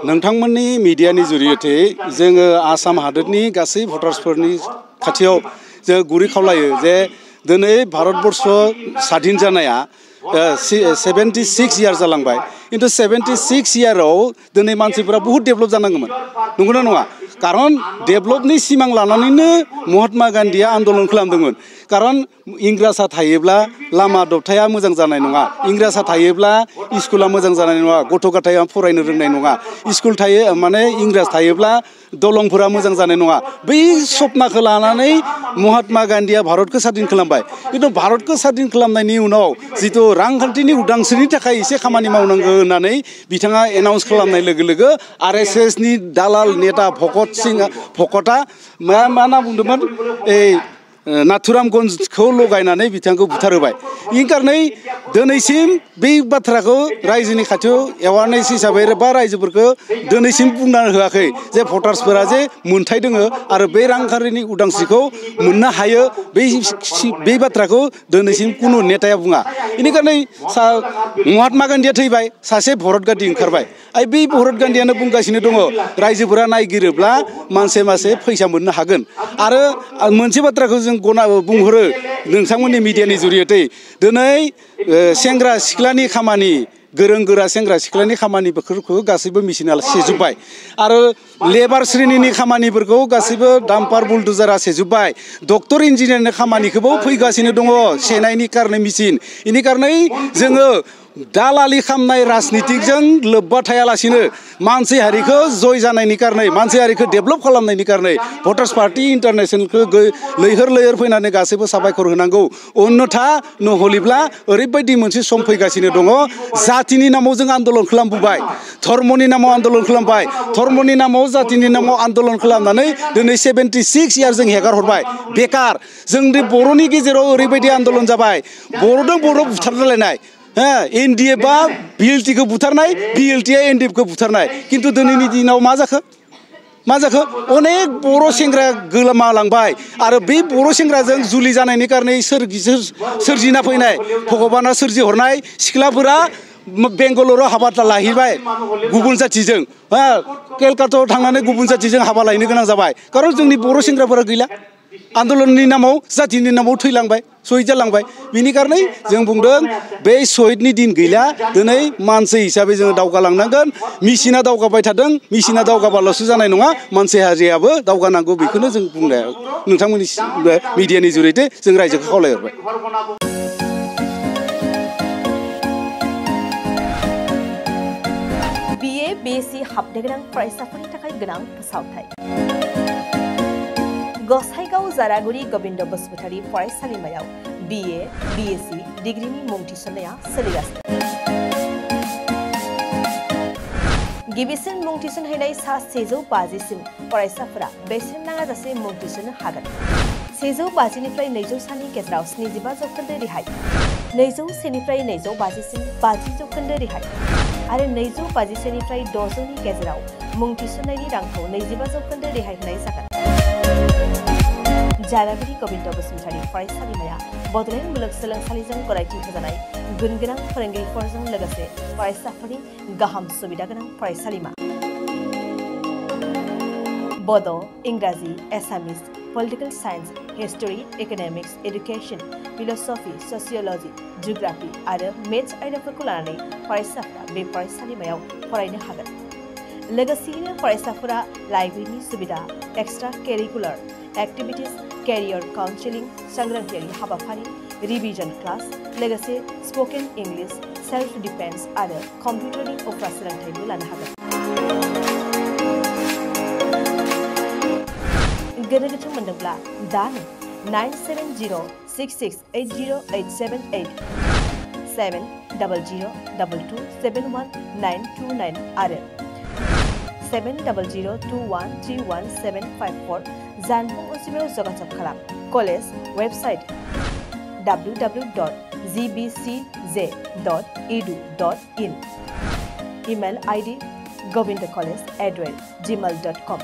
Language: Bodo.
नोंथांमोननि मिडियानि जुरियते जोङो आसाम हादोरनि गासै भटार्सफोरनि खाथियाव जों गुरै खावलायो जे दिनै भारतबर्ष स्वाधीन जानाया 76 इयार्स जालांबाय किन्तु 76 इयाराव दिनै मानसिफोरा बहुत डेभेलप जानांगौमोन नंगौना नङा कारन डेभेलपनि सिमां लानानैनो महात्मा गान्धीया आन्दलन खालामदोंमोन कारन इंराजआ थायोब्ला लामा दबथाया मोजां जानाय नङा इंराजआ थायोब्ला स्कुला मोजां जानाय नङा गथ' गथाया फरायनो रोंनाय नङा स्कुल थायो माने इंराज थायोब्ला दलंफोरा मोजां जानाय नङा बै सपनाखौ लानानै महात्मा गान्धीया भारतखौ स्वाधीन खालामबाय किन्तु भारतखौ स्वाधीन खालामनायनि उनाव जितु रांखान्थिनि उदांस्रिनि थाखाय एसे खामानि मावनांगौ होननानै बिथाङा एनाउन्स खालामनाय लोगो लोगो आरएसएसनि दालाल नेता भकतआ मा होनना बुंदोंमोन नाथुरामगन्जखौ लगायनानै बिथांखौ बुथारहोबाय बेनि कारनै दिनैसिम बै बाथ्राखौ रायजोनि खाथियाव एवारनेस हिसाबै बा रायजोफोरखौ दिनैसिम बुंना होआखै जे भटार्सफोरा जे मोन्थाय दोङो आरो बे रांखान्थिनि उदांस्रिखौ मोननो हायो बै बाथ्राखौ दिनैसिम कुनु नेताया बुङा बेनिखायनो महात्मा गान्धीया थैबाय सासे भरत गान्धी ओंखारबाय बै भरत गान्धीयानो बुंगासिनो दङ रायजोफोरा नायगिरोब्ला मानसे मासे फैसा मोननो हागोन आरो मोनसे बाथ्राखौ जों बुंहरो नोंथांमोननि मिडियानि जुरियते दिनै सेंग्रा सिख्लानि खामानि गोरों गोरा सेंग्रा सिख्लानि खामानिफोरखौ गासैबो मेसिना सेजोब्बाय आरो लेबार श्रेणिनि खामानिफोरखौ गासैबो डाम्पार बुलडोजारा सेजोब्बाय डक्टर इन्जिनियारनि खामानिखौबो फैगासिनो दङ सेनायनि कारनै मेसिन बेनि कारनै जोङो दालालि खालामनाय राजनितिकजों लोब्बा थायालासिनो मानसि हारिखौ जय जानायनि कारनै मानसि हारिखौ डेभेलप खालामनायनि कारनै भटार्स पार्टी इन्टारनेशनेलखौ लैहोर लैहोर फैनानै गासैबो साबायखर होनांगौ अन्यथा नहलिब्ला ओरैबायदि मोनसे सम फैगासिनो दङ जातिनि नामाव जों आन्दलन खालामबोबाय धर्मनि नामाव आन्दलन खालामबाय धर्मनि नामाव जातिनि नामाव आन्दलन खालामनानै दिनै 76 इयार जों हेगार हरबाय बेकार जोंनि बर'नि गेजेराव ओरैबायदि आन्दलन जाबाय बर'जों बर' बुथारलायनाय एनडिए बा बिएलटि को बुथारनाय बिएलटिआ एनडिएफ को बुथारनाय किन्तु दिनैनि दिनाव मा जाखो अनेक बर' सेंग्रा गोमालांबाय आरो बे बर' सेंग्राजों जुलि जानायनि कारनै सोरजिना फैनाय भगबाना सोरजिहरनाय सिख्लाफोरा बेंगालराव हाबा लाहैबाय गुबुन जातिजों केलकातायाव थांनानै गुबुन जातिजों हाबा लायनो गोनां जाबाय कारन जोंनि बर' सेंग्राफोरा गैला आन्दलननि नामाव जातिनि नामाव थैलांबाय शहीद जालांबाय बिनि कारनै जों बुंदों बे शहीदनि दिन गैला दिनै मानसि हिसाबै जोङो दावगालांनांगोन मेसिना दावगाबाय थादों मेसिना दावगाबाल'सो जानाय नङा मानसि हारियाबो दावगानांगौ बेखौनो जों बुंनाया नोंथांमोननि मिडियानि जुरियते जों रायजोखौ खावलायहरबाय BA BSc हाबनो गोनां फरायसाफोरनि थाखाय गोनां फोसावथाय गसाइगाव जारागुरि गोविन्द बसुमतारी फरायसालिमायाव BA BSc डिग्रीनि मुं थिसननाया सोलिगासिनो गिबिसिन मुं थिसनहैनाय सा 150 सिम फरायसाफोरा बेसेन नाङाजासे मुं थिसननो हागोन 150 निफ्राय 200 सानि गेजेराव 75% रेहाय 201 निफ्राय 250 सिम 50% रेहाय आरो 250 निफ्राय 600 नि गेजेराव मुं थिसननायनि रांखौ 25% रेहाय होनाय जागोन जारागुरि गोविन्द बसुमतारी फरायसालिमाया बड'लेण्ड मुलुगसोलोंसालिजों गनायथि होजानाय गुनगोनां फोरोंगिरिफोरजों लोगोसे फरायसाफोरनि गाहाम सुबिदा गोनां फरायसालिमा बड' इंराजि एसामिस political science history economics education philosophy sociology geography आरो मेथ्स आयदाफोरखौ लानानै फरायसाफोरा बे फरायसालिमायाव फरायनो हागोन लोगोसेयैनो फरायसाफोरा लाइब्रेरिनि सुबिदा एक्सट्रा करिकुलार एक्टिविटीज कैरियर काउन्सेलिं सांग्रांथियारि हाबाफारि रिविजन क्लास लोगोसे स्पोकन इंग्लिश सेल्फ डिफेन्स आरो कम्पिउटारनि उफ्रा सोलोंथायबो लानो हागोन गोनो गोथो मोनदोंब्ला दानो 9706680878 700227199 आरो 7002131754 जानबुं अनजिमायाव जगाजग खालाम college website www.gbcj.edu.in email ID govindacollege@gmail.com